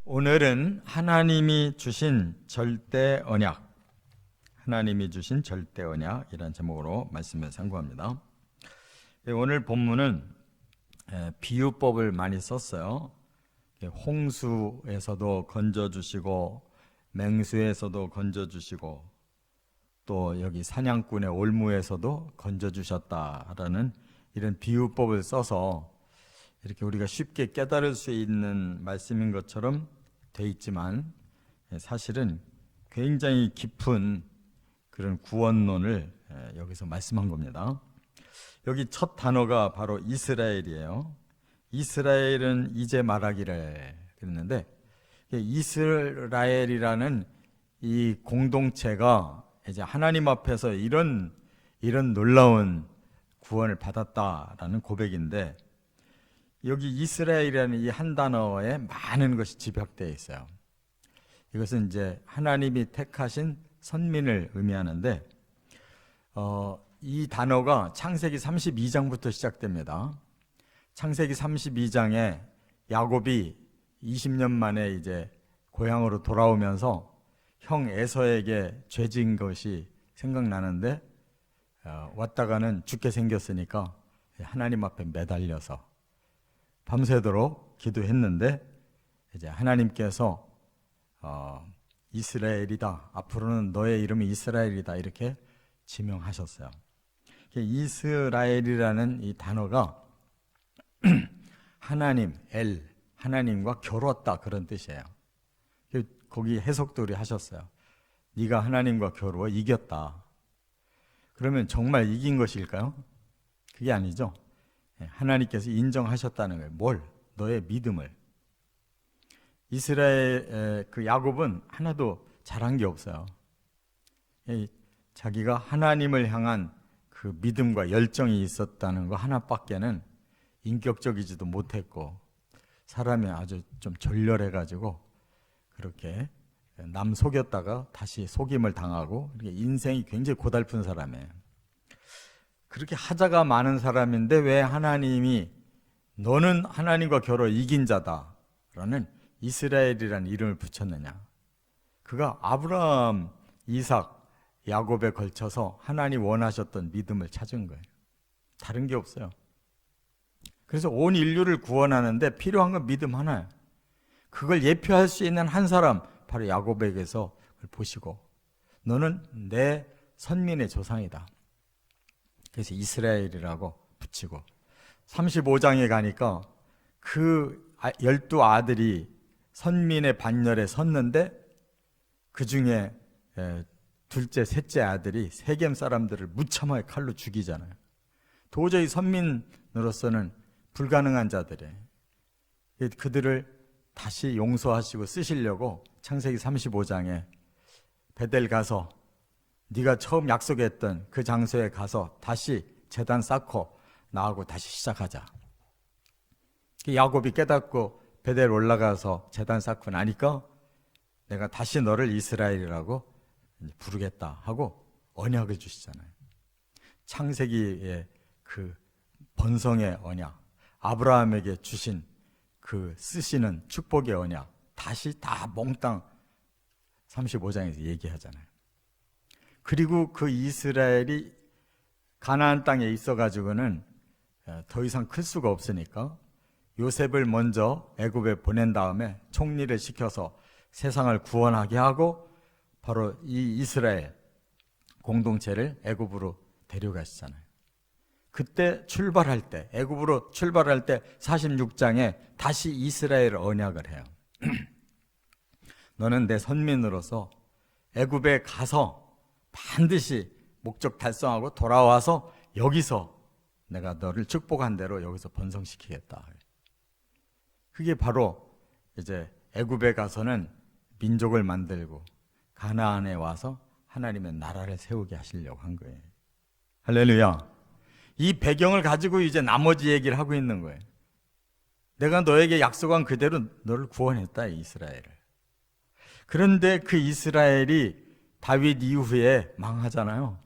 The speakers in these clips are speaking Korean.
오늘은 하나님이 주신 절대 언약, 하나님이 주신 절대 언약이라는 제목으로 말씀을 상고합니다. 오늘 본문은 비유법을 많이 썼어요. 홍수에서도 건져주시고 맹수에서도 건져주시고 또 여기 사냥꾼의 올무에서도 건져주셨다라는 이런 비유법을 써서 이렇게 우리가 쉽게 깨달을 수 있는 말씀인 것처럼 돼 있지만 사실은 굉장히 깊은 그런 구원론을 여기서 말씀한 겁니다. 여기 첫 단어가 바로 이스라엘이에요. 이스라엘은 이제 말하기를 그랬는데, 이스라엘이라는 이 공동체가 이제 하나님 앞에서 이런 놀라운 구원을 받았다라는 고백인데, 여기 이스라엘이라는 이 한 단어에 많은 것이 집약되어 있어요. 이것은 이제 하나님이 택하신 선민을 의미하는데, 이 단어가 창세기 32장부터 시작됩니다. 창세기 32장에 야곱이 20년 만에 이제 고향으로 돌아오면서 형 에서에게 죄진 것이 생각나는데, 왔다가는 죽게 생겼으니까 하나님 앞에 매달려서 밤새도록 기도했는데, 이제 하나님께서 이스라엘이다, 앞으로는 너의 이름이 이스라엘이다, 이렇게 지명하셨어요. 이스라엘이라는 이 단어가 하나님, 하나님과 겨루었다, 그런 뜻이에요. 거기 해석들이 하셨어요. 네가 하나님과 겨루어 이겼다. 그러면 정말 이긴 것일까요? 그게 아니죠. 하나님께서 인정하셨다는 거예요. 뭘? 너의 믿음을. 이스라엘 그 야곱은 하나도 잘한 게 없어요. 자기가 하나님을 향한 그 믿음과 열정이 있었다는 거 하나밖에는 인격적이지도 못했고, 사람이 아주 좀 졸렬해가지고 그렇게 남 속였다가 다시 속임을 당하고, 인생이 굉장히 고달픈 사람이에요. 그렇게 하자가 많은 사람인데 왜 하나님이 너는 하나님과 겨루어 이긴 자다라는 이스라엘이라는 이름을 붙였느냐? 그가 아브라함, 이삭, 야곱에 걸쳐서 하나님 원하셨던 믿음을 찾은 거예요. 다른 게 없어요. 그래서 온 인류를 구원하는데 필요한 건 믿음 하나예요. 그걸 예표할 수 있는 한 사람, 바로 야곱에게서 그걸 보시고, 너는 내 선민의 조상이다. 그래서 이스라엘이라고 붙이고, 35장에 가니까 그 12아들이 선민의 반열에 섰는데, 그 중에 둘째, 셋째 아들이 세겜 사람들을 무참하게 칼로 죽이잖아요. 도저히 선민으로서는 불가능한 자들이에요. 그들을 다시 용서하시고 쓰시려고 창세기 35장에 베델 가서 네가 처음 약속했던 그 장소에 가서 다시 제단 쌓고 나하고 다시 시작하자. 야곱이 깨닫고 베델 올라가서 제단 쌓고 나니까 내가 다시 너를 이스라엘이라고 부르겠다 하고 언약을 주시잖아요. 창세기의 그 번성의 언약, 아브라함에게 주신 그 쓰시는 축복의 언약, 다시 다 몽땅 35장에서 얘기하잖아요. 그리고 그 이스라엘이 가나안 땅에 있어가지고는 더 이상 클 수가 없으니까 요셉을 먼저 애굽에 보낸 다음에 총리를 시켜서 세상을 구원하게 하고 바로 이 이스라엘 공동체를 애굽으로 데려가시잖아요. 그때 출발할 때, 애굽으로 출발할 때 46장에 다시 이스라엘 언약을 해요. 너는 내 선민으로서 애굽에 가서 반드시 목적 달성하고 돌아와서 여기서 내가 너를 축복한 대로 여기서 번성시키겠다. 그게 바로 이제 애굽에 가서는 민족을 만들고 가나안에 와서 하나님의 나라를 세우게 하시려고 한 거예요. 할렐루야. 이 배경을 가지고 이제 나머지 얘기를 하고 있는 거예요. 내가 너에게 약속한 그대로 너를 구원했다, 이스라엘을. 그런데 그 이스라엘이 다윗 이후에 망하잖아요.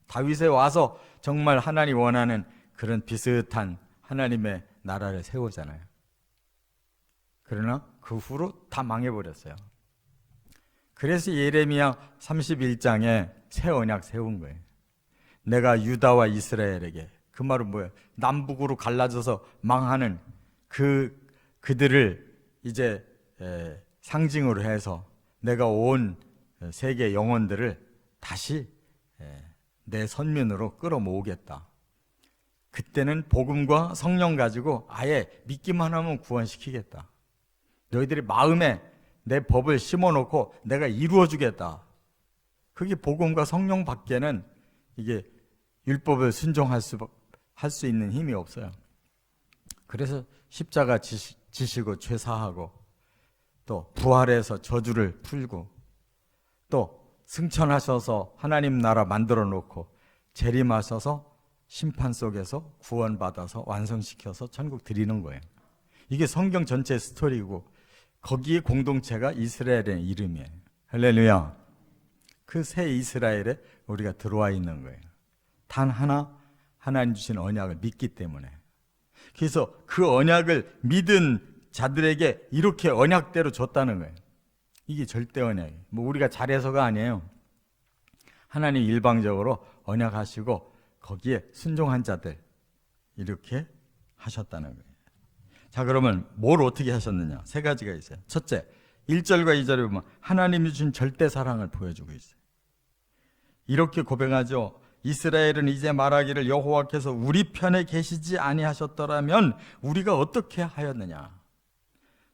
다윗에 와서 정말 하나님 원하는 그런 비슷한 하나님의 나라를 세우잖아요. 그러나 그 후로 다 망해버렸어요. 그래서 예레미야 31장에 새 언약 세운 거예요. 내가 유다와 이스라엘에게, 그 말은 뭐예요? 남북으로 갈라져서 망하는 그들을 이제 상징으로 해서 내가 온 세계 영혼들을 다시 내 선민으로 끌어모으겠다. 그때는 복음과 성령 가지고 아예 믿기만 하면 구원시키겠다. 너희들이 마음에 내 법을 심어놓고 내가 이루어주겠다. 그게 복음과 성령 밖에는 이게 율법을 순종할 수 있는 힘이 없어요. 그래서 십자가 지시고 죄사하고 또 부활해서 저주를 풀고 또 승천하셔서 하나님 나라 만들어 놓고 재림하셔서 심판 속에서 구원받아서 완성시켜서 천국 드리는 거예요. 이게 성경 전체 스토리고 거기에 공동체가 이스라엘의 이름이에요. 할렐루야. 그 새 이스라엘에 우리가 들어와 있는 거예요. 단 하나 하나님 주신 언약을 믿기 때문에. 그래서 그 언약을 믿은 자들에게 이렇게 언약대로 줬다는 거예요. 이게 절대 언약이에요. 뭐 우리가 잘해서가 아니에요. 하나님 일방적으로 언약하시고 거기에 순종한 자들 이렇게 하셨다는 거예요. 자, 그러면 뭘 어떻게 하셨느냐? 세 가지가 있어요. 첫째, 1절과 2절에 보면 하나님이 주신 절대 사랑을 보여주고 있어요. 이렇게 고백하죠. 이스라엘은 이제 말하기를 여호와께서 우리 편에 계시지 아니하셨더라면 우리가 어떻게 하였느냐.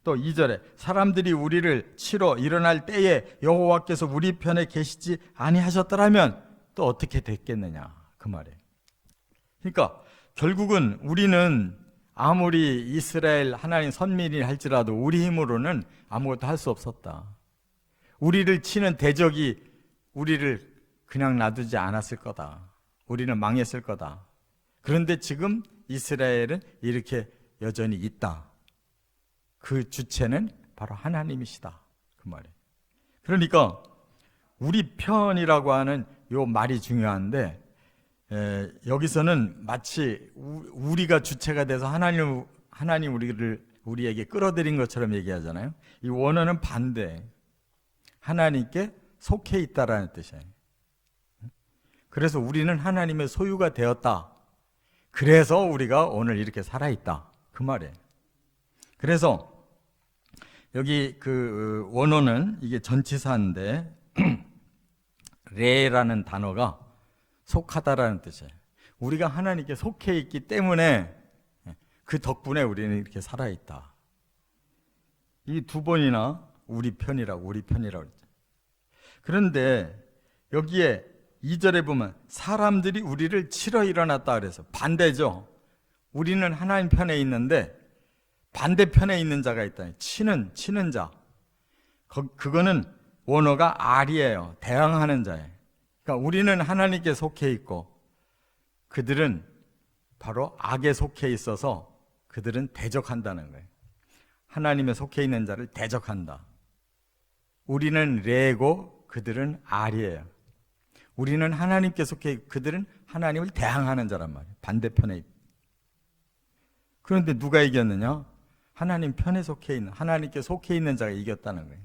또 2절에 사람들이 우리를 치러 일어날 때에 여호와께서 우리 편에 계시지 아니하셨더라면 또 어떻게 됐겠느냐. 그 말이에요. 그러니까 결국은 우리는 아무리 이스라엘 하나님 선민이 할지라도 우리 힘으로는 아무것도 할 수 없었다. 우리를 치는 대적이 우리를 그냥 놔두지 않았을 거다. 우리는 망했을 거다. 그런데 지금 이스라엘은 이렇게 여전히 있다. 그 주체는 바로 하나님이시다. 그 말이에요. 그러니까 우리 편이라고 하는 요 말이 중요한데 여기서는 마치 우리가 주체가 돼서 하나님 우리에게 끌어들인 것처럼 얘기하잖아요. 이 원어는 반대. 하나님께 속해 있다라는 뜻이에요. 그래서 우리는 하나님의 소유가 되었다. 그래서 우리가 오늘 이렇게 살아있다. 그 말이에요. 그래서 여기 그 원어는 이게 전치사인데 레라는 단어가 속하다라는 뜻이에요. 우리가 하나님께 속해 있기 때문에 그 덕분에 우리는 이렇게 살아있다. 이 두 번이나 우리 편이라고 했죠. 그런데 여기에 2절에 보면 사람들이 우리를 치러 일어났다 그래서 반대죠. 우리는 하나님 편에 있는데 반대편에 있는 자가 있다. 치는 자. 그거는 원어가 알이에요. 대항하는 자예요. 그러니까 우리는 하나님께 속해 있고 그들은 바로 악에 속해 있어서 그들은 대적한다는 거예요. 하나님에 속해 있는 자를 대적한다. 우리는 레고 그들은 알이에요. 우리는 하나님께 속해 있고 그들은 하나님을 대항하는 자란 말이에요. 반대편에 있고. 그런데 누가 이겼느냐? 하나님 편에 속해 있는, 하나님께 속해 있는 자가 이겼다는 거예요.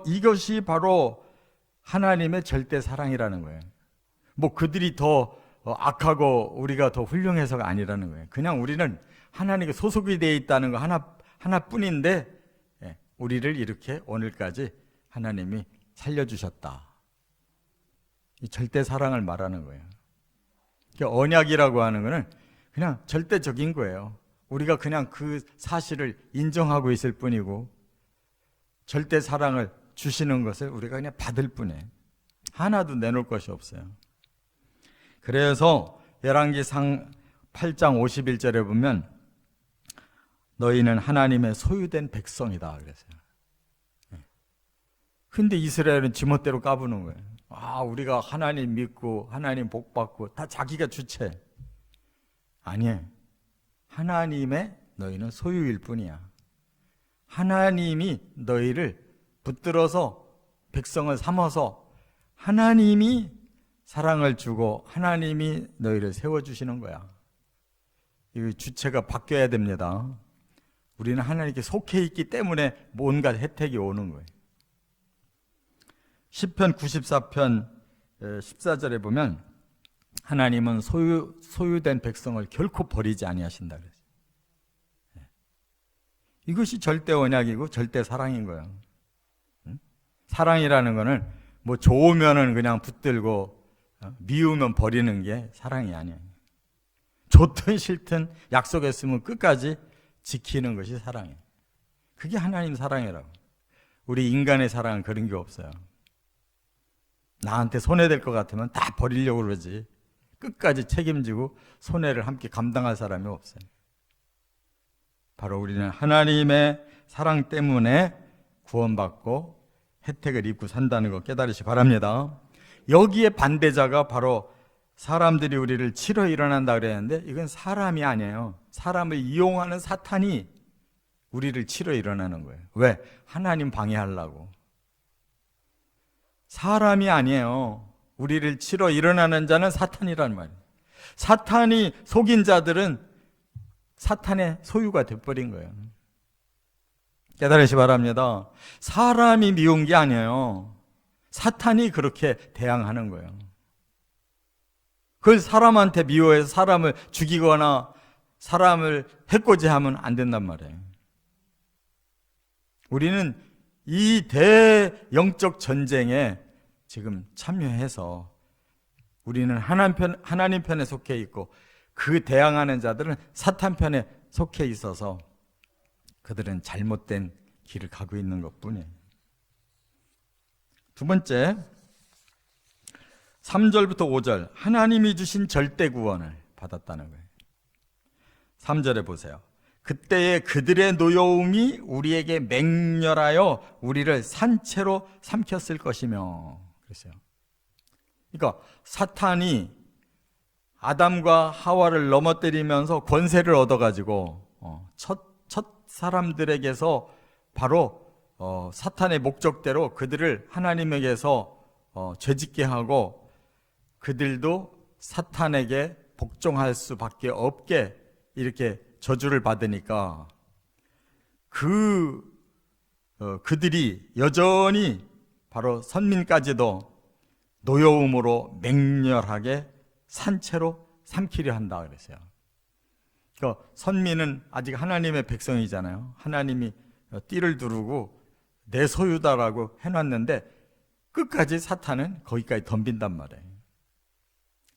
이것이 바로 하나님의 절대 사랑이라는 거예요. 뭐 그들이 더 악하고 우리가 더 훌륭해서가 아니라는 거예요. 그냥 우리는 하나님께 소속이 되어 있다는 거 하나뿐인데 우리를 이렇게 오늘까지 하나님이 살려주셨다. 이 절대 사랑을 말하는 거예요. 그러니까 언약이라고 하는 거는 그냥 절대적인 거예요. 우리가 그냥 그 사실을 인정하고 있을 뿐이고 절대 사랑을 주시는 것을 우리가 그냥 받을 뿐이에요. 하나도 내놓을 것이 없어요. 그래서 열왕기상 8장 51절에 보면 너희는 하나님의 소유된 백성이다 그랬어요. 근데 이스라엘은 지멋대로 까부는 거예요. 우리가 하나님 믿고 하나님 복 받고 다 자기가 주체. 아니에요. 하나님의 너희는 소유일 뿐이야. 하나님이 너희를 붙들어서 백성을 삼아서 하나님이 사랑을 주고 하나님이 너희를 세워주시는 거야. 이 주체가 바뀌어야 됩니다. 우리는 하나님께 속해 있기 때문에 뭔가 혜택이 오는 거예요. 시편 94편 14절에 보면 하나님은 소유된 백성을 결코 버리지 아니하신다 그랬어요. 이것이 절대 언약이고 절대 사랑인 거예요. 사랑이라는 거는 뭐 좋으면은 그냥 붙들고 미우면 버리는 게 사랑이 아니에요. 좋든 싫든 약속했으면 끝까지 지키는 것이 사랑이에요. 그게 하나님 사랑이라고. 우리 인간의 사랑은 그런 게 없어요. 나한테 손해될 것 같으면 다 버리려고 그러지 끝까지 책임지고 손해를 함께 감당할 사람이 없어요. 바로 우리는 하나님의 사랑 때문에 구원받고 혜택을 입고 산다는 거 깨달으시 바랍니다. 여기에 반대자가 바로 사람들이 우리를 치러 일어난다 그랬는데 이건 사람이 아니에요. 사람을 이용하는 사탄이 우리를 치러 일어나는 거예요. 왜? 하나님 방해하려고. 사람이 아니에요. 우리를 치러 일어나는 자는 사탄이란 말이에요. 사탄이 속인 자들은 사탄의 소유가 돼버린 거예요. 깨달으시 바랍니다. 사람이 미운 게 아니에요. 사탄이 그렇게 대항하는 거예요. 그걸 사람한테 미워해서 사람을 죽이거나 사람을 해코지하면 안 된단 말이에요. 우리는 이 대영적 전쟁에 지금 참여해서 우리는 하나님 편에 속해 있고 그 대항하는 자들은 사탄 편에 속해 있어서 그들은 잘못된 길을 가고 있는 것뿐이에요. 두 번째, 3절부터 5절 하나님이 주신 절대 구원을 받았다는 거예요. 3절에 보세요. 그때에 그들의 노여움이 우리에게 맹렬하여 우리를 산채로 삼켰을 것이며 그랬어요. 그러니까 사탄이 아담과 하와를 넘어뜨리면서 권세를 얻어가지고 첫 사람들에게서 바로 사탄의 목적대로 그들을 하나님에게서 죄짓게 하고 그들도 사탄에게 복종할 수밖에 없게 이렇게 저주를 받으니까 그들이 여전히 바로 선민까지도 노여움으로 맹렬하게 산채로 삼키려 한다 그랬어요. 그러니까 선민은 아직 하나님의 백성이잖아요. 하나님이 띠를 두르고 내 소유다라고 해놨는데 끝까지 사탄은 거기까지 덤빈단 말이에요.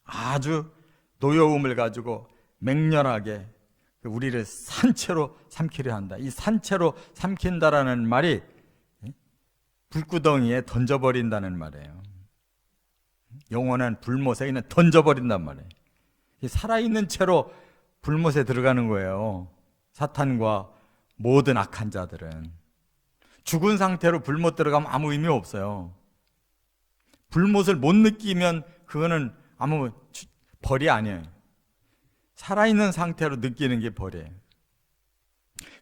아주 노여움을 가지고 맹렬하게 우리를 산채로 삼키려 한다. 이 산채로 삼킨다라는 말이 불구덩이에 던져버린다는 말이에요. 영원한 불못에 그냥 던져버린단 말이에요. 살아있는 채로 불못에 들어가는 거예요. 사탄과 모든 악한 자들은 죽은 상태로 불못 들어가면 아무 의미 없어요. 불못을 못 느끼면 그거는 아무 벌이 아니에요. 살아있는 상태로 느끼는 게 벌이에요.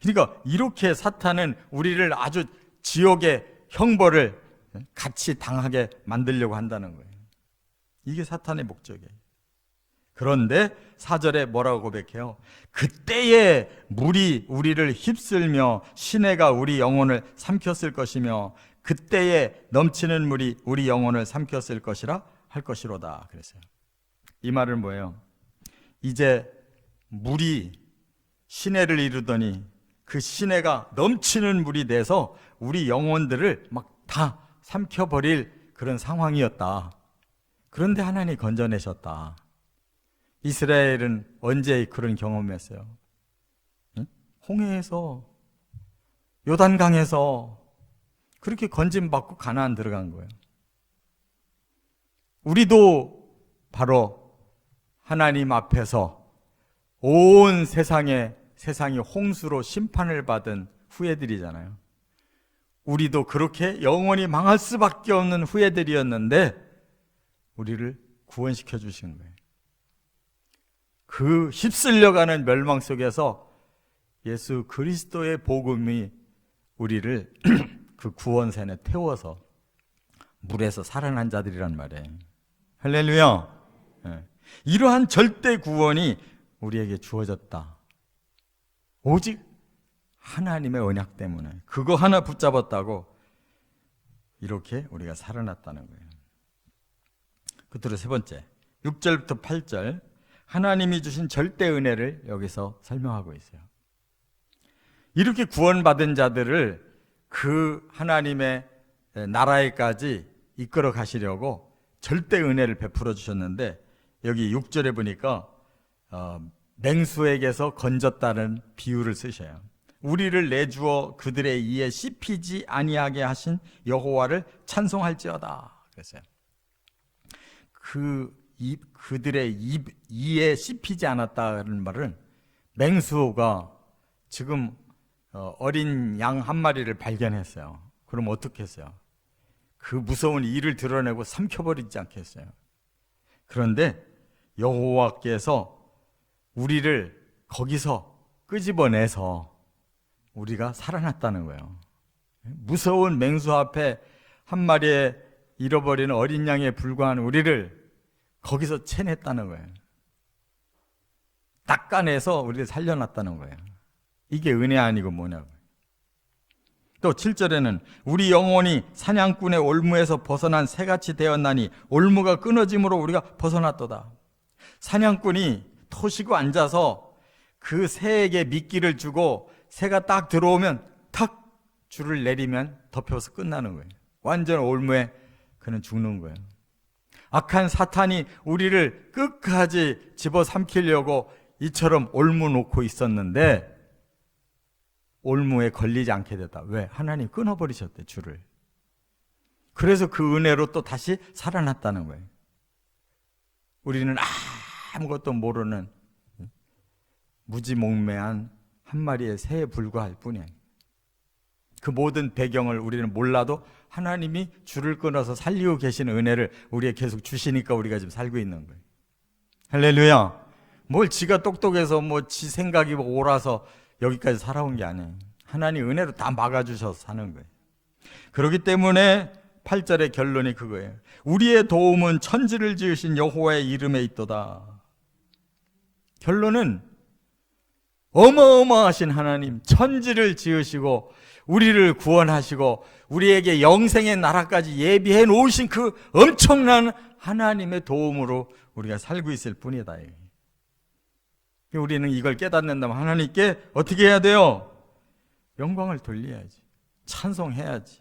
그러니까 이렇게 사탄은 우리를 아주 지옥의 형벌을 같이 당하게 만들려고 한다는 거예요. 이게 사탄의 목적이에요. 그런데 4절에 뭐라고 고백해요? 그때에 물이 우리를 휩쓸며 시내가 우리 영혼을 삼켰을 것이며 그때에 넘치는 물이 우리 영혼을 삼켰을 것이라 할 것이로다 그랬어요. 이 말은 뭐예요? 이제 물이 시내를 이루더니 그 시내가 넘치는 물이 돼서 우리 영혼들을 막 다 삼켜버릴 그런 상황이었다. 그런데 하나님이 건져내셨다. 이스라엘은 언제 그런 경험했어요? 홍해에서, 요단강에서 그렇게 건짐받고 가나안 들어간 거예요. 우리도 바로 하나님 앞에서 온 세상이 홍수로 심판을 받은 후예들이잖아요. 우리도 그렇게 영원히 망할 수밖에 없는 후예들이었는데 우리를 구원시켜 주신 거예요. 그 휩쓸려가는 멸망 속에서 예수 그리스도의 복음이 우리를 그 구원선에 태워서 물에서 살아난 자들이란 말이에요. 할렐루야. 이러한 절대 구원이 우리에게 주어졌다. 오직 하나님의 언약 때문에 그거 하나 붙잡았다고 이렇게 우리가 살아났다는 거예요. 끝으로 세 번째 6절부터 8절 하나님이 주신 절대 은혜를 여기서 설명하고 있어요. 이렇게 구원받은 자들을 그 하나님의 나라에까지 이끌어 가시려고 절대 은혜를 베풀어 주셨는데 여기 6절에 보니까 맹수에게서 건졌다는 비유를 쓰셔요. 우리를 내주어 그들의 이에 씹히지 아니하게 하신 여호와를 찬송할지어다 그랬어요. 그들의 이에 씹히지 않았다는 말은 맹수가 지금 어린 양 한 마리를 발견했어요. 그럼 어떻게 했어요? 그 무서운 이를 드러내고 삼켜버리지 않겠어요? 그런데 여호와께서 우리를 거기서 끄집어내서 우리가 살아났다는 거예요. 무서운 맹수 앞에 한 마리의 잃어버린 어린 양에 불과한 우리를 거기서 채냈다는 거예요. 닦아내서 우리를 살려놨다는 거예요. 이게 은혜 아니고 뭐냐고요. 또 7절에는 우리 영혼이 사냥꾼의 올무에서 벗어난 새같이 되었나니 올무가 끊어짐으로 우리가 벗어났도다. 사냥꾼이 토시고 앉아서 그 새에게 미끼를 주고 새가 딱 들어오면 탁 줄을 내리면 덮여서 끝나는 거예요. 완전 올무에 그는 죽는 거예요. 악한 사탄이 우리를 끝까지 집어삼키려고 이처럼 올무 놓고 있었는데 올무에 걸리지 않게 됐다. 왜? 하나님 끊어버리셨대 줄을. 그래서 그 은혜로 또 다시 살아났다는 거예요. 우리는 아무것도 모르는 무지몽매한 한 마리의 새에 불과할 뿐이에요. 그 모든 배경을 우리는 몰라도 하나님이 줄을 끊어서 살리고 계시는 은혜를 우리에게 계속 주시니까 우리가 지금 살고 있는 거예요. 할렐루야. 뭘 지가 똑똑해서 뭐 지 생각이 옳아서 여기까지 살아온 게 아니에요. 하나님 은혜로 다 막아주셔서 사는 거예요. 그렇기 때문에 8절의 결론이 그거예요. 우리의 도움은 천지를 지으신 여호와의 이름에 있도다. 결론은 어마어마하신 하나님, 천지를 지으시고 우리를 구원하시고 우리에게 영생의 나라까지 예비해 놓으신 그 엄청난 하나님의 도움으로 우리가 살고 있을 뿐이다. 우리는 이걸 깨닫는다면 하나님께 어떻게 해야 돼요? 영광을 돌려야지. 찬송해야지.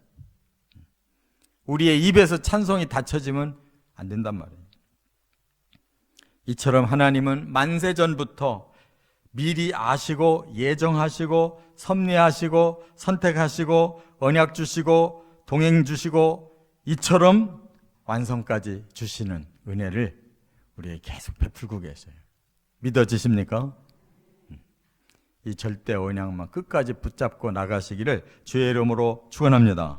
우리의 입에서 찬송이 닫혀지면 안 된단 말이에요. 이처럼 하나님은 만세전부터 미리 아시고 예정하시고 섭리하시고 선택하시고 언약 주시고 동행 주시고 이처럼 완성까지 주시는 은혜를 우리에게 계속 베풀고 계세요. 믿어지십니까? 이 절대 언약만 끝까지 붙잡고 나가시기를 주의 이름으로 축원합니다.